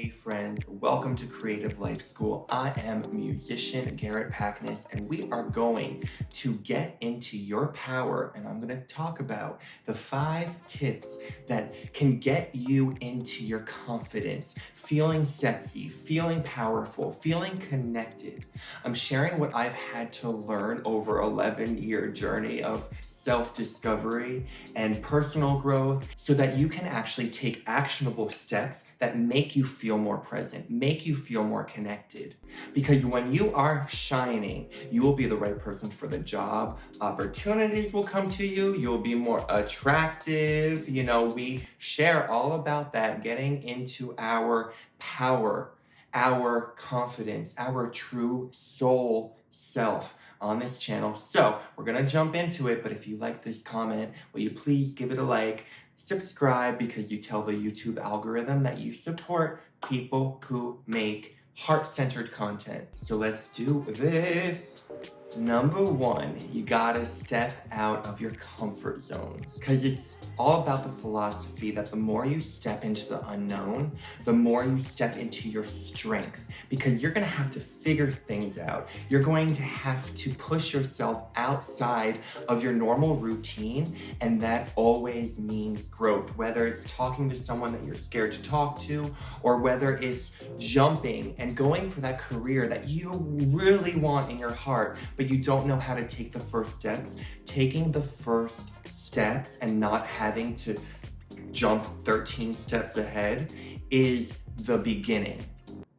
Hey friends, welcome to Creative Life School. I am musician Garrett PAKNIS, and we are going to get into your power, and I'm going to talk about the 5 tips that can get you into your confidence, feeling sexy, feeling powerful, feeling connected. I'm sharing what I've had to learn over 11-year journey of self-discovery and personal growth so that you can actually take actionable steps that make you feel more present, make you feel more connected. Because when you are shining, you will be the right person for the job. Opportunities will come to you. You'll be more attractive. You know, we share all about that, getting into our power, our confidence, our true soul self on this channel. So we're gonna jump into it, but if you like this comment, will you please give it a like, subscribe, because you tell the YouTube algorithm that you support people who make heart-centered content. So let's do this. Number 1, you gotta step out of your comfort zones, because it's all about the philosophy that the more you step into the unknown, the more you step into your strength, because you're gonna have to figure things out. You're going to have to push yourself outside of your normal routine, and that always means growth, whether it's talking to someone that you're scared to talk to, or whether it's jumping and going for that career that you really want in your heart, but you don't know how to take the first steps. Taking the first steps and not having to jump 13 steps ahead is the beginning.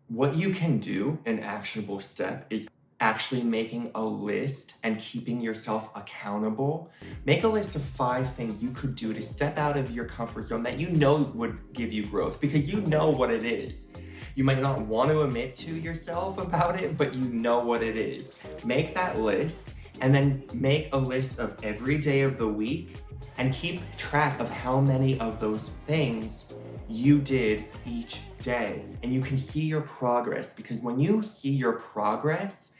What you can do, an actionable step, is actually making a list and keeping yourself accountable. Make a list of 5 things you could do to step out of your comfort zone that you know would give you growth, because you know what it is. You might not want to admit to yourself about it, but you know what it is. Make that list, and then make a list of every day of the week and keep track of how many of those things you did each day. And you can see your progress, because when you see your progress,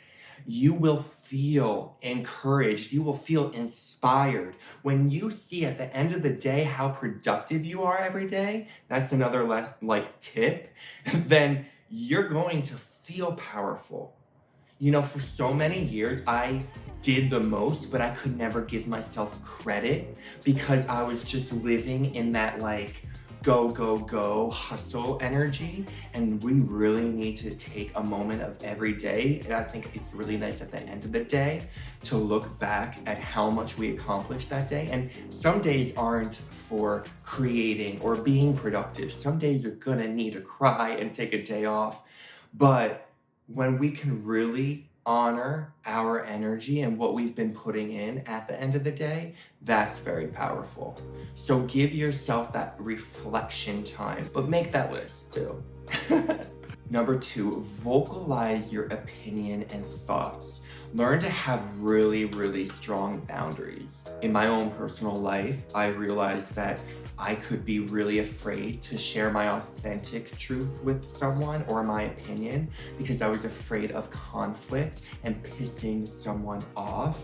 you will feel encouraged. You will feel inspired. When you see at the end of the day how productive you are every day, that's another tip, then you're going to feel powerful. You know, for so many years, I did the most, but I could never give myself credit because I was just living in that go, go, go hustle energy. And we really need to take a moment of every day. And I think it's really nice at the end of the day to look back at how much we accomplished that day. And some days aren't for creating or being productive. Some days you're gonna need to cry and take a day off. But when we can really honor our energy and what we've been putting in at the end of the day, that's very powerful. So give yourself that reflection time, but make that list too. Number 2, vocalize your opinion and thoughts. Learn to have really, really strong boundaries. In my own personal life, I realized that I could be really afraid to share my authentic truth with someone or my opinion because I was afraid of conflict and pissing someone off.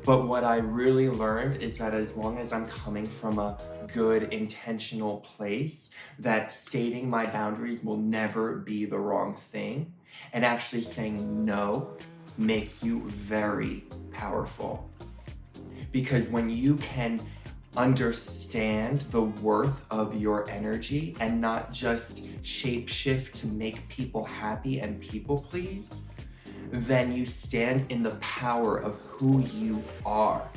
But what I really learned is that as long as I'm coming from a good, intentional place, that stating my boundaries will never be the wrong thing. And actually saying no makes you very powerful. Because when you can understand the worth of your energy and not just shapeshift to make people happy and people please, then you stand in the power of who you are.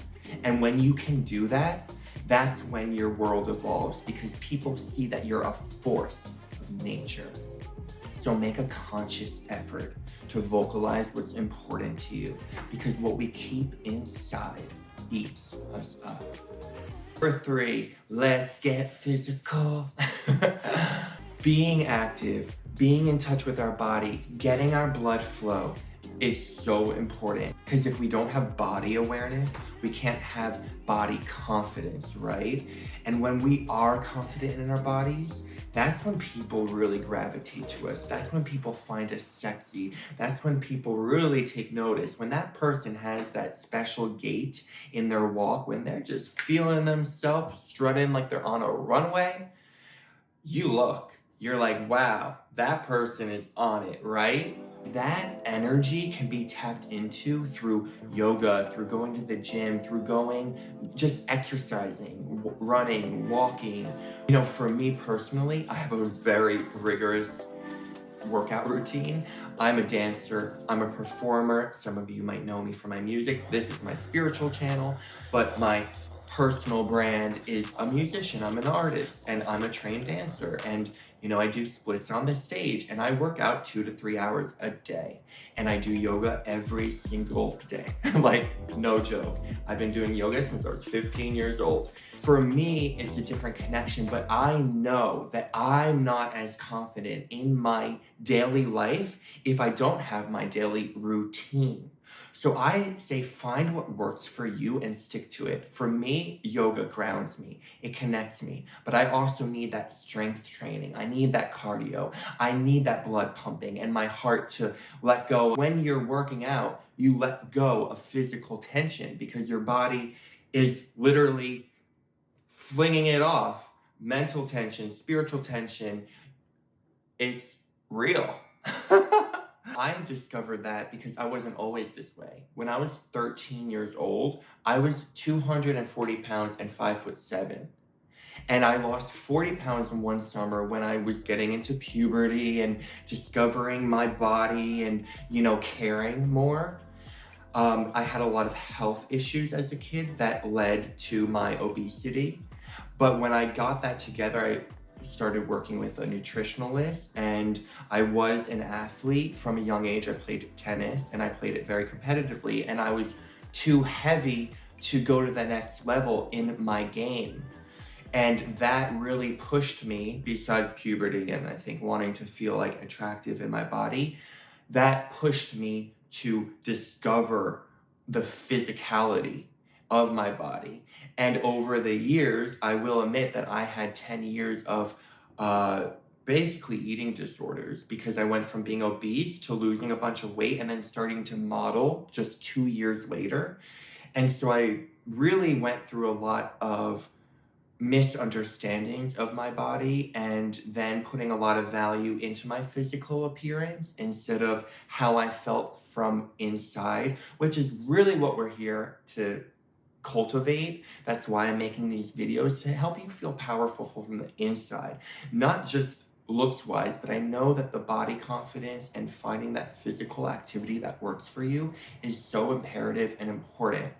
And when you can do that, that's when your world evolves, because people see that you're a force of nature. So make a conscious effort to vocalize what's important to you, because what we keep inside eats us up. Number 3, let's get physical. Being active, being in touch with our body, getting our blood flow is so important, because if we don't have body awareness, we can't have body confidence, right? And when we are confident in our bodies, that's when people really gravitate to us. That's when people find us sexy. That's when people really take notice. When that person has that special gait in their walk, when they're just feeling themselves strutting like they're on a runway, you look. you're like, wow, that person is on it, right? That energy can be tapped into through yoga, through going to the gym, through going, just exercising, running, walking. You know, for me personally, I have a very rigorous workout routine. I'm a dancer, I'm a performer. Some of you might know me from my music. This is my spiritual channel, but my personal brand is a musician. I'm an artist and I'm a trained dancer. And you know, I do splits on the stage and I work out 2 to 3 hours a day. And I do yoga every single day. Like, no joke. I've been doing yoga since I was 15 years old. For me, it's a different connection, but I know that I'm not as confident in my daily life if I don't have my daily routine. So I say find what works for you and stick to it. For me, yoga grounds me. It connects me. But I also need that strength training. I need that cardio. I need that blood pumping and my heart to let go. When you're working out, you let go of physical tension because your body is literally flinging it off. Mental tension, spiritual tension. It's real. I discovered that because I wasn't always this way. When I was 13 years old, I was 240 pounds and 5'7". And I lost 40 pounds in one summer when I was getting into puberty and discovering my body and, you know, caring more. I had a lot of health issues as a kid that led to my obesity. But when I got that together, I started working with a nutritionalist, and I was an athlete from a young age. I played tennis and I played it very competitively, and I was too heavy to go to the next level in my game. And that really pushed me, besides puberty and I think wanting to feel like attractive in my body, that pushed me to discover the physicality of my body. And over the years, I will admit that I had 10 years of basically eating disorders because I went from being obese to losing a bunch of weight and then starting to model just 2 years later. And so I really went through a lot of misunderstandings of my body and then putting a lot of value into my physical appearance instead of how I felt from inside, which is really what we're here to cultivate. That's why I'm making these videos, to help you feel powerful from the inside, not just looks wise, but I know that the body confidence and finding that physical activity that works for you is so imperative and important.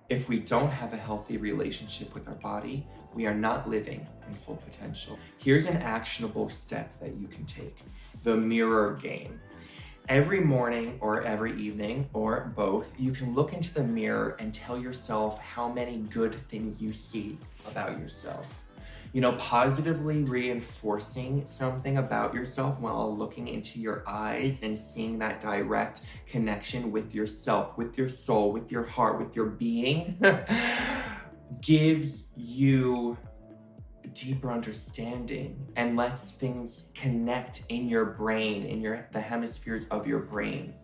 If we don't have a healthy relationship with our body, we are not living in full potential. Here's an actionable step that you can take: the mirror game. Every morning or every evening or both, you can look into the mirror and tell yourself how many good things you see about yourself. You know, positively reinforcing something about yourself while looking into your eyes and seeing that direct connection with yourself, with your soul, with your heart, with your being, gives you deeper understanding and lets things connect in your brain, in the hemispheres of your brain.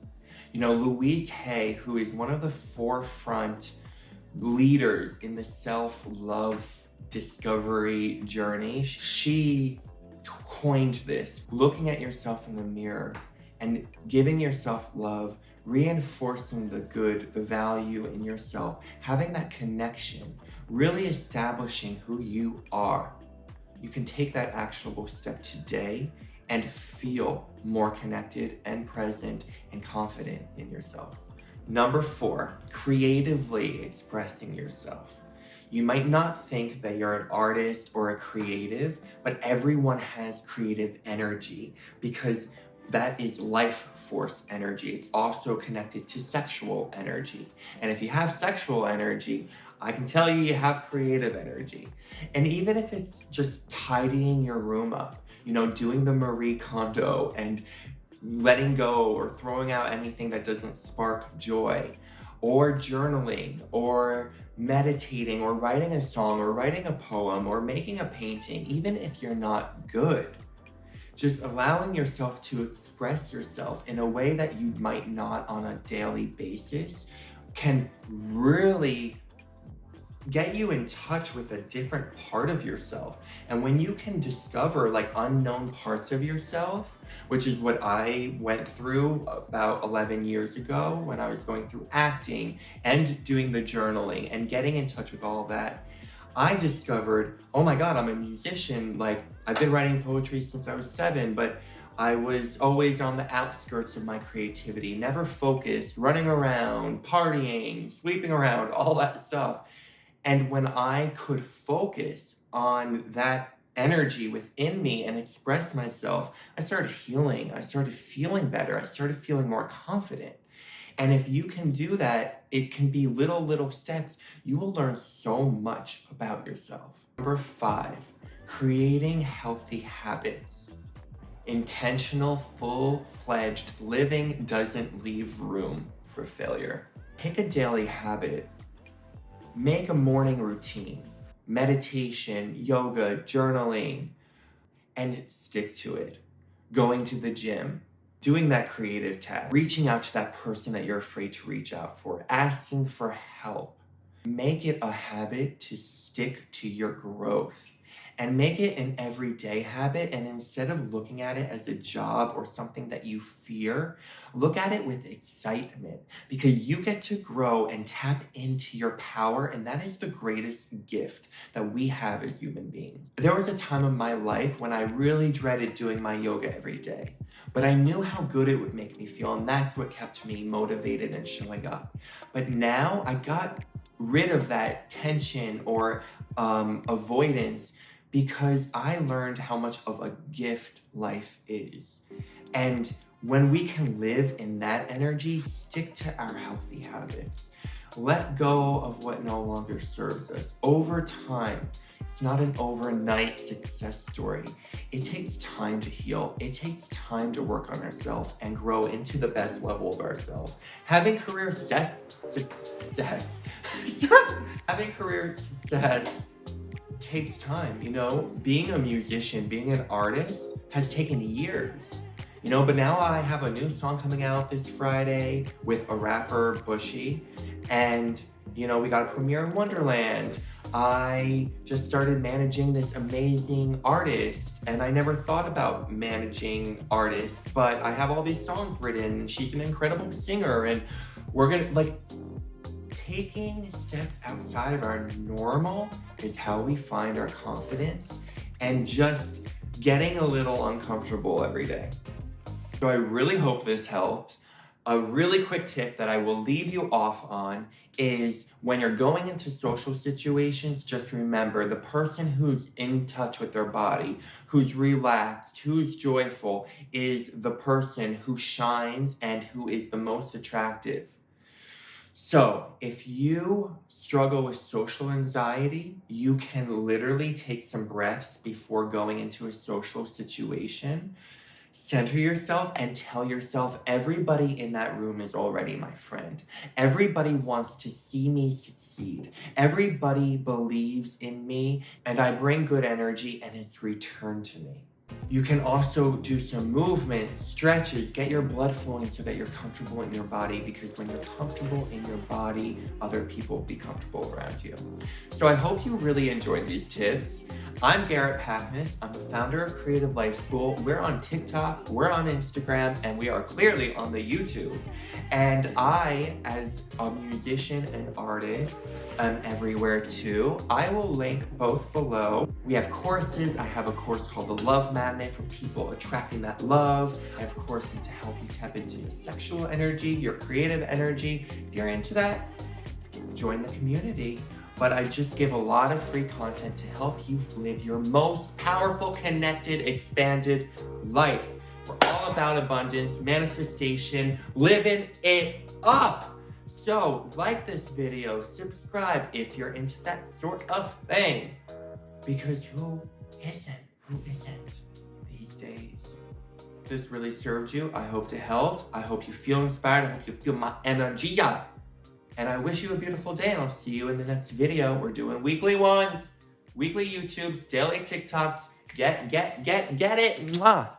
You know, Louise Hay, who is one of the forefront leaders in the self-love discovery journey, she coined this: looking at yourself in the mirror and giving yourself love, reinforcing the good, the value in yourself, having that connection, really establishing who you are. You can take that actionable step today and feel more connected and present and confident in yourself. Number 4, creatively expressing yourself. You might not think that you're an artist or a creative, but everyone has creative energy because that is life force energy. It's also connected to sexual energy. And if you have sexual energy, I can tell you have creative energy. And even if it's just tidying your room up, you know, doing the Marie Kondo and letting go or throwing out anything that doesn't spark joy, or journaling, or meditating, or writing a song, or writing a poem, or making a painting, even if you're not good, just allowing yourself to express yourself in a way that you might not on a daily basis can really get you in touch with a different part of yourself. And when you can discover like unknown parts of yourself, which is what I went through about 11 years ago when I was going through acting and doing the journaling and getting in touch with all that, I discovered, oh my God, I'm a musician. Like, I've been writing poetry since I was 7, but I was always on the outskirts of my creativity, never focused, running around, partying, sleeping around, all that stuff. And when I could focus on that energy within me and express myself, I started healing. I started feeling better. I started feeling more confident. And if you can do that, it can be little steps. You will learn so much about yourself. Number 5, creating healthy habits. Intentional, full-fledged living doesn't leave room for failure. Pick a daily habit. Make a morning routine, meditation, yoga, journaling, and stick to it. Going to the gym, doing that creative task, reaching out to that person that you're afraid to reach out for, asking for help. Make it a habit to stick to your growth. And make it an everyday habit, and instead of looking at it as a job or something that you fear, look at it with excitement, because you get to grow and tap into your power, and that is the greatest gift that we have as human beings. There was a time in my life when I really dreaded doing my yoga every day, but I knew how good it would make me feel, and that's what kept me motivated and showing up. But now I got rid of that tension or avoidance, because I learned how much of a gift life is. And when we can live in that energy, stick to our healthy habits. Let go of what no longer serves us. Over time, it's not an overnight success story. It takes time to heal. It takes time to work on ourselves and grow into the best level of ourselves. Having career success having career success takes time, you know. Being a musician, being an artist has taken years, you know, but now I have a new song coming out this Friday with a rapper, Bushy, and, you know, we got a premiere in Wonderland. I just started managing this amazing artist, and I never thought about managing artists, but I have all these songs written, and she's an incredible singer, and we're gonna, like, taking steps outside of our normal is how we find our confidence, and just getting a little uncomfortable every day. So I really hope this helped. A really quick tip that I will leave you off on is when you're going into social situations, just remember the person who's in touch with their body, who's relaxed, who's joyful, is the person who shines and who is the most attractive. So if you struggle with social anxiety, you can literally take some breaths before going into a social situation. Center yourself and tell yourself, everybody in that room is already my friend. Everybody wants to see me succeed. Everybody believes in me, and I bring good energy, and it's returned to me. You can also do some movement, stretches, get your blood flowing so that you're comfortable in your body, because when you're comfortable in your body, other people will be comfortable around you. So I hope you really enjoyed these tips. I'm Garrett PAKNIS. I'm the founder of Creative Life School. We're on TikTok, we're on Instagram, and we are clearly on the YouTube. And I, as a musician and artist, am everywhere too. I will link both below. We have courses. I have a course called The Love Magnet for people attracting that love. I have courses to help you tap into your sexual energy, your creative energy. If you're into that, join the community. But I just give a lot of free content to help you live your most powerful, connected, expanded life. We're all about abundance, manifestation, living it up. So like this video, subscribe if you're into that sort of thing. Because who isn't these days? If this really served you, I hope to help. I hope you feel inspired. I hope you feel my energy. And I wish you a beautiful day, and I'll see you in the next video. We're doing weekly ones, weekly YouTubes, daily TikToks. Get it. Mwah.